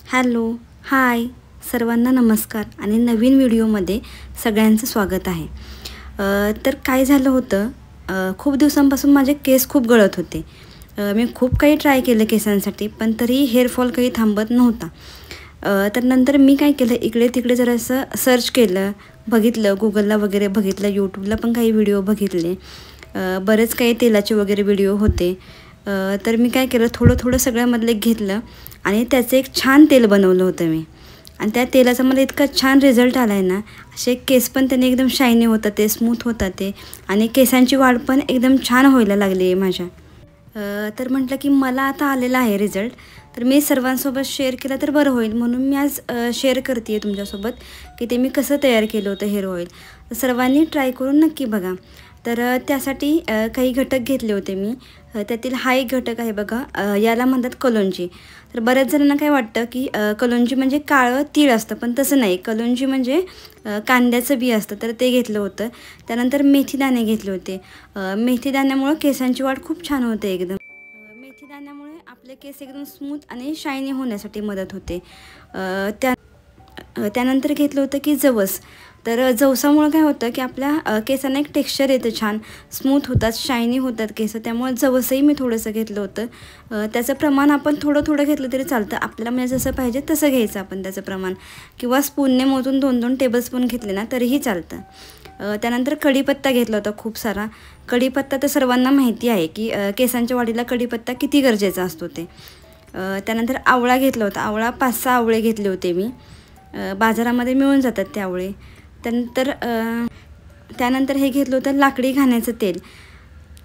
Hello, हाय सर्वांना नमस्कार आणि नवीन व्हिडिओमध्ये सगळ्यांचं स्वागत आहे। तर काय झालं होतं, खूप दिवसांपासून माझे केस खूप गळत होते। मी खूप काही ट्राय केलं केसांसाठी, पण तरी हेअर फॉल काही थांबत नव्हता। तर नंतर मी काय केलं, इकडे तिकडे जरासं सर्च केलं, बघितलं गुगलला वगैरे बघितलं, यूट्यूबला पण काही व्हिडिओ बघितले। बरेच काही तेलाचे वगैरे व्हिडिओ होते। तर मी काय केलं, थोडं सगळ्यामधले घेतलं आणि त्याचं एक छान तेल बनवलं होतं मी। आणि त्या तेलाचा मला इतका छान रिझल्ट आला आहे ना, असे केस पण त्याने एकदम शायनी होतात, ते स्मूथ होतात ते, आणि केसांची वाढ पण एकदम छान व्हायला लागली आहे माझ्या। तर म्हटलं की मला आता आलेला आहे रिझल्ट, तर मी सर्वांसोबत शेअर केलं तर बरं होईल, म्हणून मी आज शेअर करते आहे तुमच्यासोबत की ते मी कसं तयार केलं होतं हेअर ऑइल। तर सर्वांनी ट्राय करून नक्की बघा। तर त्यासाठी काही घटक घेतले होते मी। त्यातील हा एक घटक आहे बघा, याला म्हणतात कलोंजी। तर बऱ्याच जणांना काय वाटतं की कलोंजी म्हणजे काळं तीळ असतं, पण तसं नाही। कलोंजी म्हणजे कांद्याचं बी असतं, तर ते घेतलं होतं। त्यानंतर मेथीदाणे घेतले होते। मेथीदाण्यामुळं केसांची वाढ खूप छान होते एकदम। मेथीदाण्यामुळे आपले केस एकदम स्मूथ आणि शायनी होण्यासाठी मदत होते। त्यानंतर घेतलं होतं की जवस। तर जवसामुळे काय होतं की आपल्या केसांना एक टेक्स्चर येतं, छान स्मूथ होतात, शायनी होतात केस। त्यामुळे जवसही मी थोडंसं घेतलं होतं। त्याचं प्रमाण आपण थोडं घेतलं तरी चालतं, आपल्याला म्हणजे जसं पाहिजे तसं घ्यायचं आपण त्याचं प्रमाण, किंवा स्पूनने मोजून 2-2 टेबलस्पून घेतले ना तरीही चालतं। त्यानंतर कढीपत्ता घेतला होता खूप सारा। कढीपत्ता तर सर्वांना माहिती आहे की केसांच्या वाढीला कढीपत्ता किती गरजेचा असतो ते। त्यानंतर आवळा घेतला होता। आवळा 5-6 आवळे घेतले होते मी, बाजारामध्ये मिळून जातात ते आवळे। त्यानंतर हे घेतलं होतं लाकडी घाण्याचं तेल।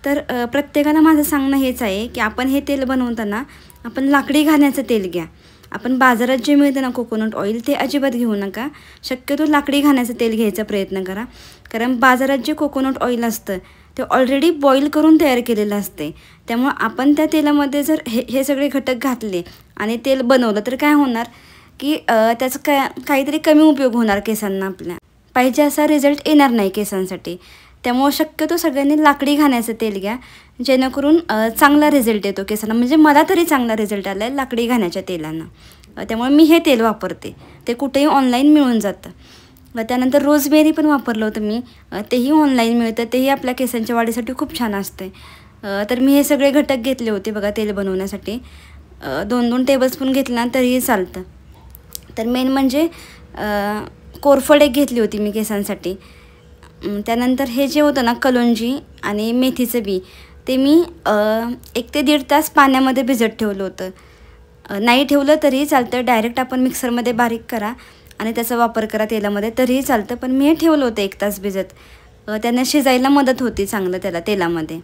तर प्रत्येकाला माझं सांगणं हेच आहे की आपण हे तेल बनवताना आपण लाकडी घाण्याचं तेल घ्या। आपण बाजारात जे मिळतं ना कोकोनट ऑइल, ते अजिबात घेऊ नका। शक्यतो लाकडी घाण्याचं तेल घ्यायचा प्रयत्न करा, कारण बाजारात जे कोकोनट ऑइल असतं ते ऑलरेडी बॉईल करून तयार केलेलं असते। त्यामुळं आपण त्या तेलामध्ये जर हे सगळे घटक घातले आणि तेल बनवलं तर काय होणार की त्याचा काहीतरी कमी उपयोग होणार केसांना, आपल्या पाहिजे असा रिझल्ट येणार नाही केसांसाठी। त्यामुळं शक्यतो सगळ्यांनी लाकडी घाण्याचं तेल घ्या, जेणेकरून चांगला रिझल्ट येतो केसांना। म्हणजे मला तरी चांगला रिझल्ट आला आहे लाकडी घाण्याच्या तेलानं। त्यामुळे मी हे तेल वापरते, ते कुठेही ऑनलाईन मिळून जातं। त्यानंतर रोजमेरी पण वापरलं होतं मी, तेही ऑनलाईन मिळतं, तेही आपल्या केसांच्या वाढीसाठी खूप छान असते। तर मी हे सगळे घटक घेतले होते बघा तेल बनवण्यासाठी। 2-2 टेबलस्पून घेतलं ना तरीही चालतं। तर मेन म्हणजे कोरफड एक घेतली होती मी केसांसाठी। त्यानंतर हे जे होतं ना कलोंजी आणि मेथीचं बी, ते मी 1 ते 1.5 तास पाण्यामध्ये भिजत ठेवलं होतं। नाही ठेवलं तरीही चालतं, डायरेक्ट आपण मिक्सरमध्ये बारीक करा आणि त्याचा वापर करा तेलामध्ये तरीही चालतं, पण मी हे ठेवलं होतं 1 तास भिजत। त्यांना शिजायला मदत होती चांगलं त्याला तेलामध्ये,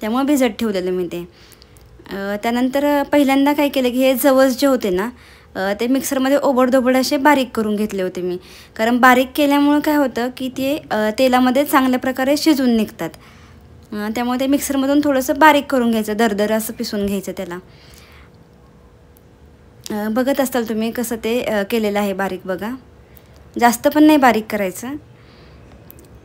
त्यामुळे भिजत ठेवलेलं मी ते। त्यानंतर पहिल्यांदा काय केलं की हे जवस जे होते ना, ते मिक्सरमध्ये ओबडधोबड असे बारीक करून घेतले होते मी, कारण बारीक केल्यामुळं काय होतं की ते तेलामध्ये चांगल्या प्रकारे शिजून निघतात। त्यामुळे ते मिक्सरमधून थोडंसं बारीक करून घ्यायचं, दरदर असं पिसून घ्यायचं त्याला। बघत असाल तुम्ही कसं ते केलेलं आहे बारीक बघा, जास्त पण नाही बारीक करायचं।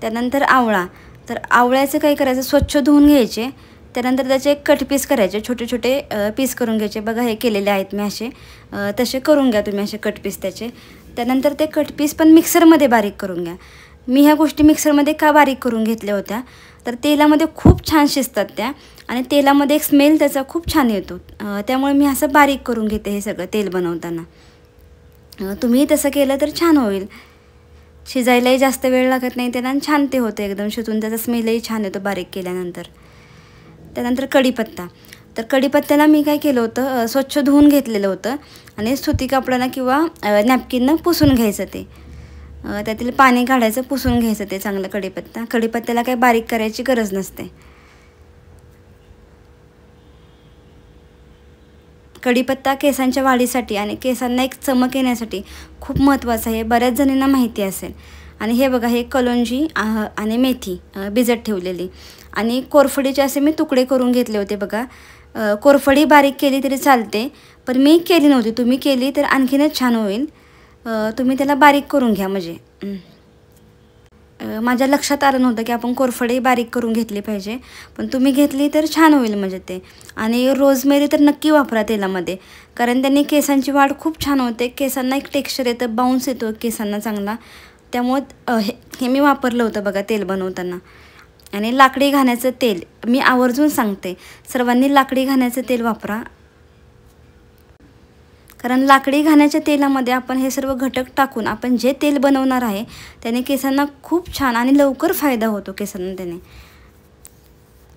त्यानंतर आवळा। तर आवळ्याचं काय करायचं, स्वच्छ धुवून घ्यायचे, त्यानंतर त्याचे एक कट पीस करायचे, छोटे पीस करून घ्यायचे बघा, हे केलेले आहेत मी असे। तसे करून घ्या तुम्ही असे कट पीस त्याचे। त्यानंतर ते कट पीस पण मिक्सरमध्ये बारीक करून घ्या। मी ह्या गोष्टी मिक्सरमध्ये का बारीक करून घेतल्या होत्या, तर तेलामध्ये खूप छान शिजतात त्या, आणि तेलामध्ये एक स्मेल त्याचा खूप छान येतो। त्यामुळे मी असं बारीक करून घेते हे सगळं तेल बनवताना। तुम्ही तसं केलं तर छान होईल, शिजायलाही जास्त वेळ लागत नाही त्याला, आणि छान ते होतं एकदम शिजून, त्याचा स्मेलही छान येतो बारीक केल्यानंतर। त्यानंतर कढीपत्ता। तर कढीपत्त्याला मी काय केलं होतं, स्वच्छ धुवून घेतलेलं होतं आणि सुती कापडानं किंवा नॅपकिननं पुसून घ्यायचं ते, त्यातील पाणी काढायचं, पुसून घ्यायचं ते चांगलं कढीपत्ता। कढीपत्त्याला काही बारीक करायची गरज नसते। कढीपत्ता केसांच्या वाढीसाठी आणि केसांना एक चमक येण्यासाठी खूप महत्त्वाचं आहे, बऱ्याच जणींना माहिती असेल। आणि हे बघा, हे कलोंजी आणि मेथी भिजत ठेवलेली, आणि कोरफडीचे असे मी तुकडे करून घेतले होते बघा। कोरफडी बारीक केली तरी चालते, पण मी केली नव्हती, तुम्ही केली तर आणखीनच छान होईल। तुम्ही त्याला बारीक करून घ्या म्हणजे। माझ्या लक्षात आलं नव्हतं की आपण कोरफडही बारीक करून घेतली पाहिजे, पण तुम्ही घेतली तर छान होईल म्हणजे ते. आणि रोजमेरी तर नक्की वापरा तेलामध्ये, कारण त्यांनी केसांची वाढ खूप छान होते, केसांना एक टेक्स्चर येतं, बाउन्स येतो केसांना चांगला. त्यामुळं हे मी वापरलं होतं बघा तेल बनवताना. आणि लाकडी घाण्याचं तेल मी आवर्जून सांगते, सर्वांनी लाकडी घाण्याचं तेल वापरा, कारण लाकडी घाण्याच्या तेलामध्ये आपण हे सर्व घटक टाकून आपण जे तेल बनवणार आहे त्याने केसांना खूप छान आणि लवकर फायदा होतो केसांना त्याने.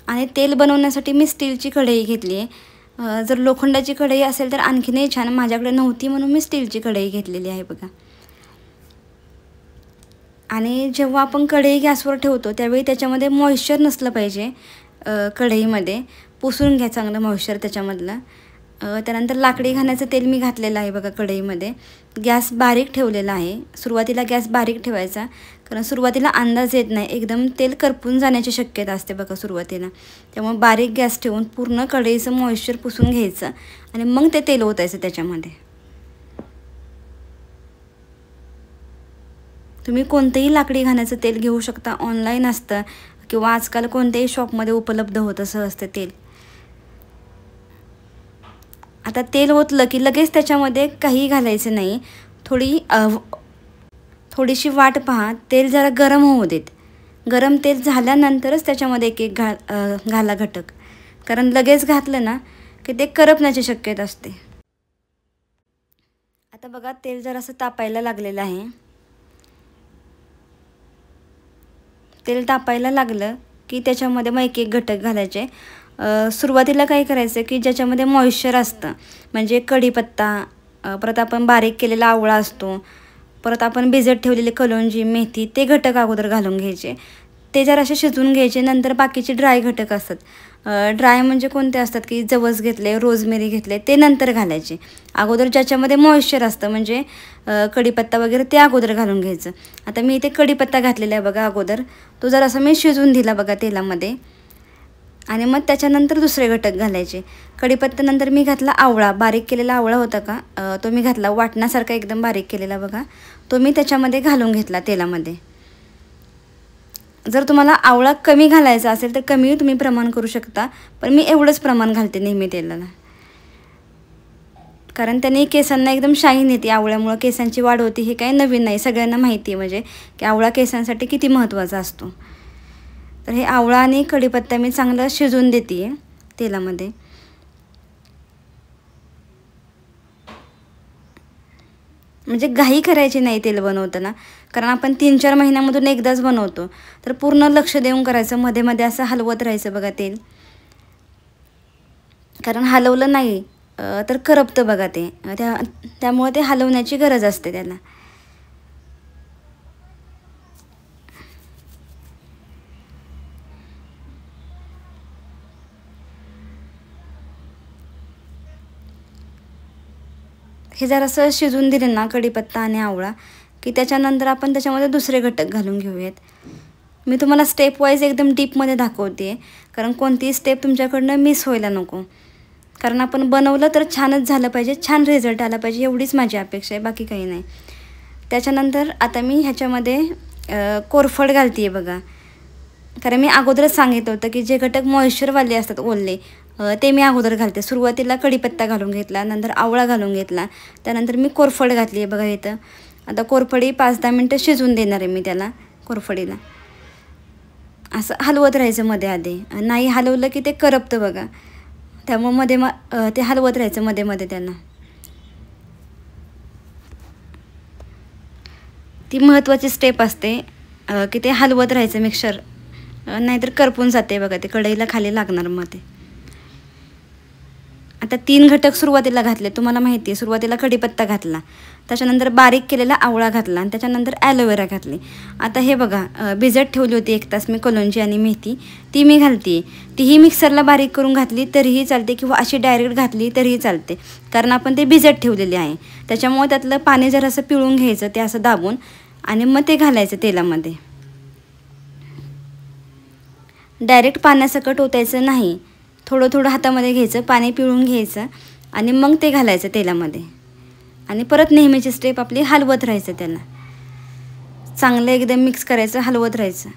आणि तेल बनवण्यासाठी मी स्टीलची कढई घेतली आहे. जर लोखंडाची कढई असेल तर आणखीनही छान, माझ्याकडे नव्हती म्हणून मी स्टीलची कढई घेतलेली आहे बघा. आणि जेव्हा आपण कढई गॅसवर ठेवतो त्यावेळी त्याच्यामध्ये मॉइश्चर नसलं पाहिजे. कढईमध्ये पुसून घ्या चांगलं मॉइश्चर त्याच्यामधलं. त्यानंतर लाकडी घाण्याचं तेल मी घातलेलं आहे बघा कढईमध्ये. गॅस बारीक ठेवलेला आहे. सुरुवातीला गॅस बारीक ठेवायचा, कारण सुरुवातीला अंदाज येत नाही, एकदम तेल करपून जाण्याची शक्यता असते बघा सुरुवातीला. त्यामुळे बारीक गॅस ठेवून पूर्ण कढईचं मॉइश्चर पुसून घ्यायचं आणि मग ते तेल ओतायचं त्याच्यामध्ये. तुम्ही कोणतेही लाकडी घाण्याचं तेल घेऊ शकता, ऑनलाईन असतं किंवा आजकाल कोणत्याही शॉपमध्ये उपलब्ध होतं सहज ते तेल. आता तेल ओतलं की लगेच त्याच्यामध्ये काही घालायचं नाही, थोडीशी वाट पहा, तेल जरा गरम होऊ देत. गरम तेल झाल्यानंतरच त्याच्यामध्ये एक एक घाला घटक, कारण लगेच घातलं ना की ते करपण्याची शक्यता असते. आता बघा तेल जरासं तापायला लागलेलं आहे. तेल तापायला लागलं की त्याच्यामध्ये मग एक एक घटक घालायचे. सुरुवातीला काय करायचं की ज्याच्यामध्ये मॉइश्चर असतं, म्हणजे कढीपत्ता, परत आपण बारीक केलेला आवळा असतो, परत आपण भिजत ठेवलेली कलोंजी, मेथी, ते घटक अगोदर घालून घ्यायचे. ते जरासे शिजवून घ्यायचे. नंतर बाकीचे ड्राय घटक असतात, ड्राय म्हणजे कोणते असतात की जवस घेतले, रोजमेरी घेतले, ते नंतर घालायचे. अगोदर ज्याच्यामध्ये मॉइश्चर असतं म्हणजे कढीपत्ता वगैरे ते अगोदर घालून घ्यायचं. आता मी इथे कढीपत्ता घातलेला आहे बघा अगोदर, तो जरासा मी शिजवून दिला बघा तेलामध्ये. आणि मग त्याच्यानंतर दुसरे घटक घालायचे. कढीपत्त्यानंतर मी घातला आवळा, बारीक केलेला आवळा होता का तो मी घातला, वाटण्यासारखा एकदम बारीक केलेला बघा, तो मी त्याच्यामध्ये घालून घेतला तेलामध्ये. जर तुम्हाला आवळा कमी घालायचा असेल तर कमी तुम्ही प्रमाण करू शकता, पण मी एवढंच प्रमाण घालते नेहमी तेलाला, कारण त्याने केसांना एकदम शाईन येते. आवळ्यामुळं केसांची वाढ होती, हे काही नवीन नाही, सगळ्यांना माहिती आहे म्हणजे की आवळा केसांसाठी किती महत्त्वाचा असतो. तर हे आवळा आणि कढीपत्ता मी चांगलं शिजवून देते आहे तेलामध्ये. म्हणजे घाई करायची नाही तेल बनवताना, कारण आपण 3-4 महिन्यामधून एकदाच बनवतो, तर पूर्ण लक्ष देऊन करायचं. मध्ये मध्ये असं हलवत राहायचं बघा तेल, कारण हलवलं नाही तर करपतं बघा ते, त्यामुळे ते हलवण्याची गरज असते त्याला. हे जरासं शिजून दिले ना कढीपत्ता आणि आवळा की त्याच्यानंतर आपण त्याच्यामध्ये दुसरे घटक घालून घेऊयात. मी तुम्हाला स्टेप वाईज एकदम डीपमध्ये दाखवते, कारण कोणतीही स्टेप तुमच्याकडनं मिस व्हायला नको, कारण आपण बनवलं तर छानच झालं पाहिजे, छान रिझल्ट आला पाहिजे, एवढीच माझी अपेक्षा आहे, बाकी काही नाही. त्याच्यानंतर आता मी ह्याच्यामध्ये कोरफड घालते आहे बघा, कारण मी अगोदरच सांगितलं होतं की जे घटक मॉइश्चरवाले असतात ओले ते मी अगोदर घालते. सुरुवातीला कढीपत्ता घालून घेतला, नंतर आवळा घालून घेतला, त्यानंतर मी कोरफड घातली आहे बघा इथं. आता कोरफडी 5-10 मिनटं शिजवून देणार आहे मी त्याला. कोरफडीला असं हलवत राहायचं मध्ये आधी, नाही हलवलं की ते करपतं बघा, त्यामुळे मध्ये ते हलवत राहायचं मध्ये मध्ये त्यांना. ती महत्त्वाची स्टेप असते की ते हलवत राहायचं मिक्सर, नाहीतर करपून जाते बघा ते, कढईला खाली लागणार मग ते. आता 3 घटक सुरुवातीला घातले, तुम्हाला माहिती आहे. सुरुवातीला कढीपत्ता घातला, त्याच्यानंतर बारीक केलेला आवळा घातला आणि त्याच्यानंतर ॲलोवेरा घातली. आता हे बघा भिजत ठेवली होती 1 तास मी कलोंजी आणि मेथी, ती मी घालते. तीही मिक्सरला बारीक करून घातली तरीही चालते किंवा अशी डायरेक्ट घातली तरीही चालते, कारण आपण ते भिजत ठेवलेले आहे. त्याच्यामुळे त्यातलं पाणी जर असं पिळून घ्यायचं ते असं दाबून आणि मग ते घालायचं तेलामध्ये. डायरेक्ट पाण्यासकट ओतायचं नाही, थोडं थोडं हातामध्ये घ्यायचं, पाणी पिळून घ्यायचं आणि मग ते घालायचं तेलामध्ये. आणि परत नेहमीची स्टेप आपली हलवत राहायचं त्याला. चांगलं एकदम मिक्स करायचं, हलवत राहायचं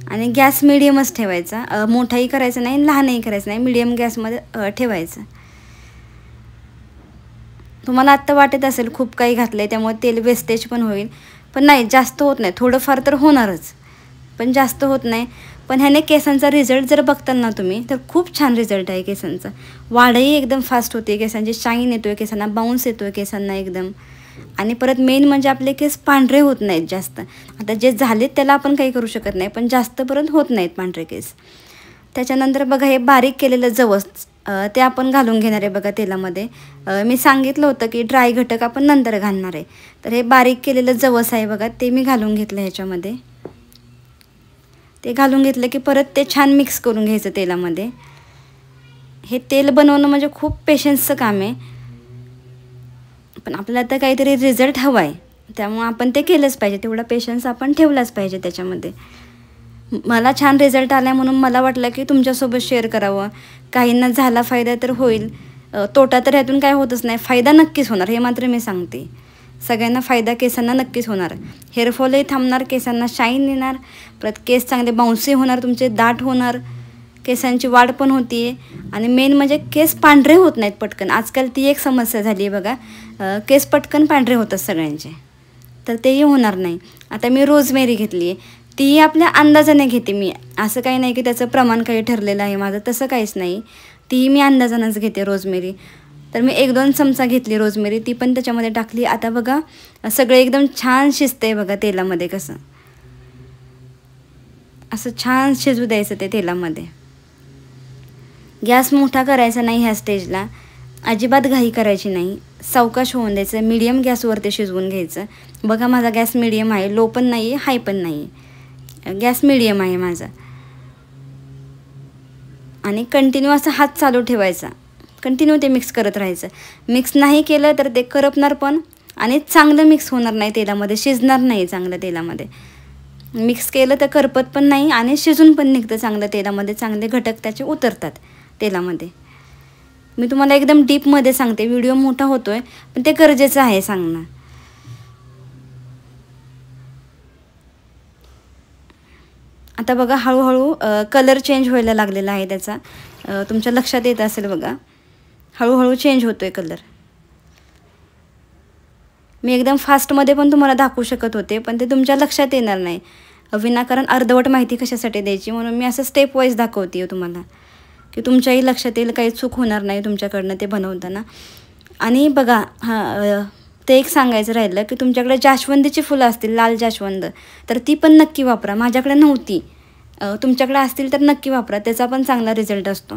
आणि गॅस मिडियमच ठेवायचा. मोठाही करायचा नाही, लहानही करायचं नाही, मिडियम गॅसमध्ये ठेवायचं. तुम्हाला आत्ता वाटत असेल खूप काही घातलं आहे त्यामुळे तेल वेस्टेज पण होईल, पण नाही, जास्त होत नाही. थोडंफार तर होणारच, पण जास्त होत नाही. पण ह्याने केसांचा रिझल्ट जर बघताल ना तुम्ही तर खूप छान रिझल्ट आहे केसांचा. वाढही एकदम फास्ट होते, केसांची शाईन येतो आहे, केसांना बाउन्स येतो आहे केसांना एकदम. आणि परत मेन म्हणजे आपले केस पांढरे होत नाहीत जास्त. आता जे झालेत त्याला आपण काही करू शकत नाही, पण जास्त परत होत नाहीत पांढरे केस. त्याच्यानंतर बघा हे बारीक केलेलं जवस ते आपण घालून घेणार आहे बघा तेलामध्ये. मी सांगितलं होतं की ड्राय घटक आपण नंतर घालणार आहे. तर हे बारीक केलेलं जवस आहे बघा, ते मी घालून घेतलं ह्याच्यामध्ये. ते घालून घेतलं की परत ते छान मिक्स करून घ्यायचं तेलामध्ये. हे तेल बनवणं म्हणजे खूप पेशन्सचं काम आहे, पण आपल्याला आता काहीतरी रिझल्ट हवा आहे त्यामुळं आपण ते केलंच पाहिजे. तेवढा पेशन्स आपण ठेवलाच पाहिजे त्याच्यामध्ये. मला छान रिझल्ट आला म्हणून मला वाटलं की तुमच्यासोबत शेअर करावं. काहींना झाला फायदा तर होईल, तोटा तर ह्यातून काय होतच नाही. फायदा नक्कीच होणार, हे मात्र मी सांगते. सगळ्यांना फायदा केसांना नक्कीच होणार. हेअरफॉलही थांबणार, केसांना शाईन येणार, परत केस चांगले बाउन्सी होणार, तुमचे दाट होणार, केसांची वाढ पण होती आहे. आणि मेन म्हणजे केस पांढरे होत नाहीत पटकन. आजकाल ती एक समस्या झाली आहे बघा, केस पटकन पांढरे होतात सगळ्यांचे, तर तेही होणार नाही. आता मी रोजमेरी घेतली आहे, तीही आपल्या अंदाजाने घेते मी. असं काही नाही की त्याचं प्रमाण काही ठरलेलं आहे माझं, तसं काहीच नाही. तीही मी अंदाजानंच घेते रोजमेरी. तर मी 1-2 चमचा घेतली रोजमेरी, ती पण त्याच्यामध्ये टाकली. आता बघा सगळं एकदम छान शिजतंय बघा तेलामध्ये. कसं असं छान शिजू द्यायचं ते तेलामध्ये. गॅस मोठा करायचा नाही ह्या स्टेजला, अजिबात घाई करायची नाही, सावकाश होऊन द्यायचं. मीडियम गॅसवरती शिजवून घ्यायचं. बघा माझा गॅस मीडियम आहे, लो पण नाही आहे, हाय पण नाही आहे, गॅस मीडियम आहे माझा. आणि कंटिन्यू असा हात चालू ठेवायचा, कंटिन्यू ते मिक्स करत राहायचं. मिक्स नाही केलं तर ते करपणार पण, आणि चांगलं मिक्स होणार नाही तेलामध्ये, शिजणार नाही चांगलं तेलामध्ये. मिक्स केलं तर करपत पण नाही आणि शिजून पण निघतं चांगलं तेलामध्ये, चांगले घटक त्याचे उतरतात तेलामध्ये. मी तुम्हाला एकदम डीपमध्ये सांगते, व्हिडिओ मोठा होतोय पण ते गरजेचं आहे सांगणं. आता बघा हळूहळू कलर चेंज व्हायला लागलेला आहे त्याचा, तुमच्या लक्षात येत असेल बघा, हळूहळू चेंज होतोय कलर. मी एकदम फास्टमध्ये पण तुम्हाला दाखवू शकत होते, पण ते तुमच्या लक्षात येणार नाही. विनाकारण अर्धवट माहिती कशासाठी द्यायची, म्हणून मी असं स्टेप वाईज दाखवते तुम्हाला, की तुमच्याही लक्षात येईल, काही चूक होणार नाही तुमच्याकडनं ते बनवताना. आणि बघा ते एक सांगायचं राहिलं की तुमच्याकडे जास्वंदीची फुलं असतील, लाल जास्वंद, तर ती पण नक्की वापरा. माझ्याकडे नव्हती, तुमच्याकडे असतील तर नक्की वापरा, त्याचा पण चांगला रिझल्ट असतो.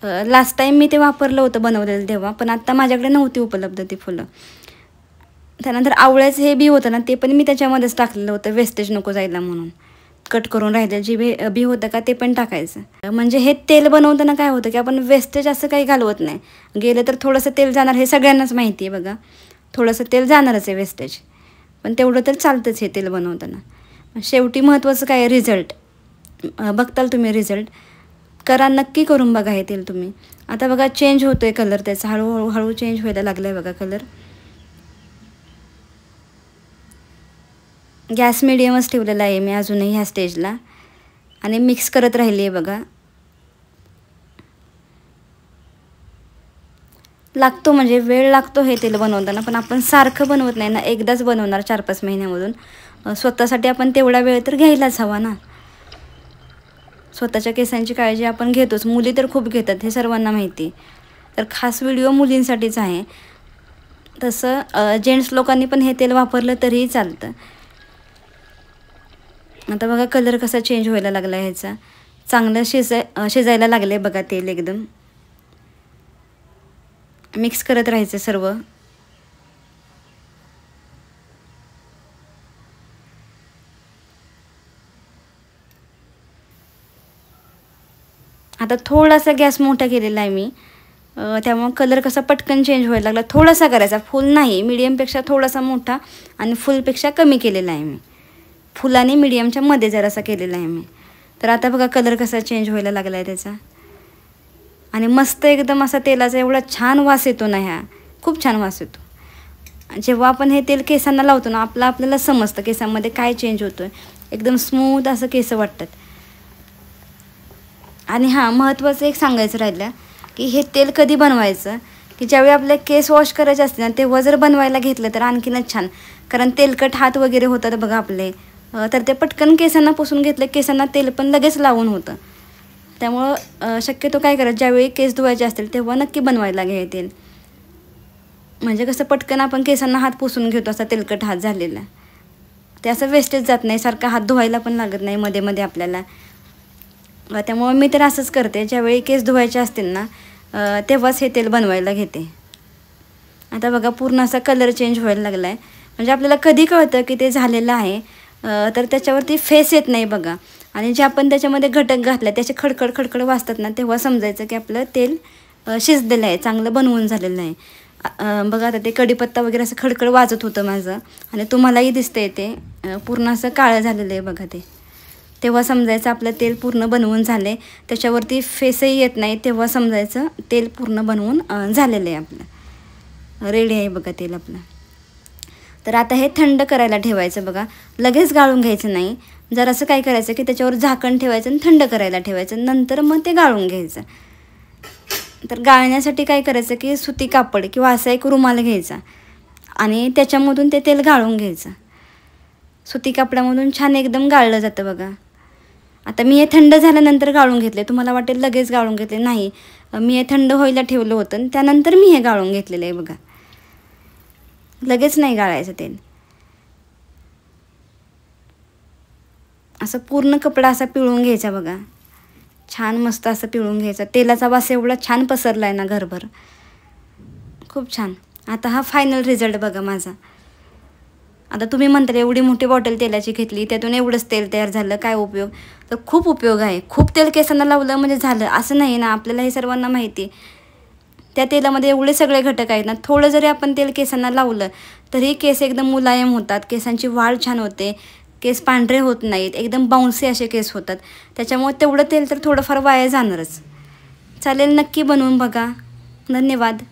लास्ट टाईम मी ते वापरलं होतं बनवलेलं तेव्हा, पण आत्ता माझ्याकडे नव्हती उपलब्ध ती फुलं. त्यानंतर आवळ्याचं हे बी होतं ना, ते पण मी त्याच्यामध्येच टाकलेलं होतं, वेस्टेज नको जायला म्हणून. कट करून राहिलेलं जे बी होतं का ते पण टाकायचं. म्हणजे हे तेल बनवताना काय होतं की आपण वेस्टेज असं काही घालवत नाही. गेलं तर थोडंसं तेल जाणार, हे सगळ्यांनाच माहिती आहे बघा, थोडंसं तेल जाणारच आहे वेस्टेज, पण तेवढं तर चालतंच हे तेल बनवताना. शेवटी महत्त्वाचं काय आहे, रिझल्ट. बघताल तुम्ही रिझल्ट, करा, नक्की करून बघा हे तेल तुम्ही. आता बघा चेंज होतो आहे कलर त्याचा, हळूहळू चेंज व्हायला लागला आहे बघा कलर. गॅस मिडियमच ठेवलेला आहे मी अजूनही ह्या स्टेजला, आणि मिक्स करत राहिली आहे बघा. लागतो म्हणजे वेळ लागतो हे तेल बनवताना, पण आपण सारखं बनवत नाही ना, एकदाच बनवणार 4-5 महिन्यामधून. स्वतःसाठी आपण तेवढा वेळ तर घ्यायलाच हवा ना. स्वतःच्या केसांची काळजी आपण घेतोच, मुली तर खूप घेतात, हे सर्वांना माहिती. तर खास व्हिडिओ मुलींसाठीच आहे. तसं जेंट्स लोकांनी पण हे तेल वापरलं तरीही चालतं. आता बघा कलर कसा चेंज व्हायला लागला आहे ह्याचा, चांगलं शिजायला लागलं आहे बघा तेल एकदम. मिक्स करत राहायचं सर्व. आता थोडासा गॅस मोठा केलेला आहे मी, त्यामुळे कलर कसा पटकन चेंज व्हायला लागला. थोडासा करायचा, फुल नाही, मीडियमपेक्षा थोडासा मोठा, आणि फुलपेक्षा कमी केलेला आहे मी. फुल आणि मीडियमच्या मध्ये जरासा केलेला आहे मी. तर आता बघा कलर कसा चेंज व्हायला लागला आहे त्याचा, आणि मस्त एकदम असा तेलाचा एवढा छान वास येतो ना, ह्या खूप छान वास येतो. जेव्हा आपण हे तेल केसांना लावतो ना आपल्याला समजतं केसांमध्ये काय चेंज होतो आहे. एकदम स्मूथ असं केस वाटतात. आणि हां, महत्त्वाचं एक सांगायचं राहिलं की हे तेल कधी बनवायचं की ज्यावेळी आपले केस वॉश करायचे असते ना तेव्हा जर बनवायला घेतलं तर आणखीनच छान. कारण तेलकट हात वगैरे होतात बघा आपले, तर ते पटकन केसांना पुसून घेतलं केसांना तेल पण लगेच लावून होतं. त्यामुळं शक्यतो काय करायचं ज्यावेळी केस धुवायचे असतील तेव्हा नक्की बनवायला घ्या तेल. म्हणजे कसं पटकन आपण केसांना हात पुसून घेतो असा तेलकट हात झालेला, ते असं वेस्टेज जात नाही, सारखा हात धुवायला पण लागत नाही मध्ये मध्ये आपल्याला. त्यामुळं मी तर असंच करते, ज्यावेळी केस धुवायचे असतील ना तेव्हाच हे तेल बनवायला घेते. आता बघा पूर्ण असा कलर चेंज व्हायला लागला आहे. म्हणजे आपल्याला कधी कळतं की ते झालेलं आहे तर त्याच्यावरती फेस येत नाही बघा. आणि जे आपण त्याच्यामध्ये घटक घातले त्याचे खडखड खडखड वाजतात ना तेव्हा समजायचं की आपलं तेल शिजलेलं आहे, चांगलं बनवून झालेलं आहे. बघा आता ते कढीपत्ता वगैरे असं खडखड वाजत होतं माझं आणि तुम्हालाही दिसतंय ते पूर्ण असं काळं झालेलं आहे बघा ते. तेव्हा समजायचं आपलं तेल पूर्ण बनवून झाले, त्याच्यावरती फेसही येत नाही तेव्हा समजायचं तेल पूर्ण बनवून झालेलं आहे, आपलं रेडी आहे बघा तेल आपलं. तर आता हे थंड करायला ठेवायचं बघा, लगेच गाळून घ्यायचं नाही. जरासं काय करायचं की त्याच्यावर झाकण ठेवायचं आणि थंड करायला ठेवायचं, नंतर मग ते गाळून घ्यायचं. तर गाळण्यासाठी काय करायचं की सुती कापड किंवा असा एक रुमाल घ्यायचा आणि त्याच्यामधून ते तेल गाळून घ्यायचं. सुती कापडामधून छान एकदम गाळलं जातं बघा. आता मी हे थंड झाल्यानंतर गाळून घेतले, तुम्हाला वाटेल लगेच गाळून घेतले, नाही, मी हे थंड व्हायला ठेवलं होतं आणि त्यानंतर मी हे गाळून घेतलेलं आहे बघा. लगेच नाही गाळायचं तेल. असं पूर्ण कपडा असा पिळून घ्यायचा बघा, छान मस्त असं पिळून घ्यायचा. तेलाचा वास एवढा छान पसरला आहे ना घरभर, खूप छान. आता हा फायनल रिझल्ट बघा माझा. आता तुम्ही म्हणताल एवढी मोठी बॉटल तेलाची घेतली त्यातून एवढंच तेल तयार झालं, काय उपयोग? तर खूप उपयोग आहे. खूप तेल केसांना लावलं म्हणजे झालं असं नाही ना, आपल्याला हे सर्वांना माहिती आहे. त्या तेलामध्ये एवढे सगळे घटक आहेत ना, थोडं जरी आपण तेल केसांना लावलं तरी केस एकदम मुलायम होतात, केसांची वाढ छान होते, केस पांढरे होत नाहीत, एकदम बाउन्सी असे केस होतात. त्याच्यामुळे तेवढं तेल तर थोडंफार वाया जाणारच. चालेल, नक्की बनवून बघा. धन्यवाद.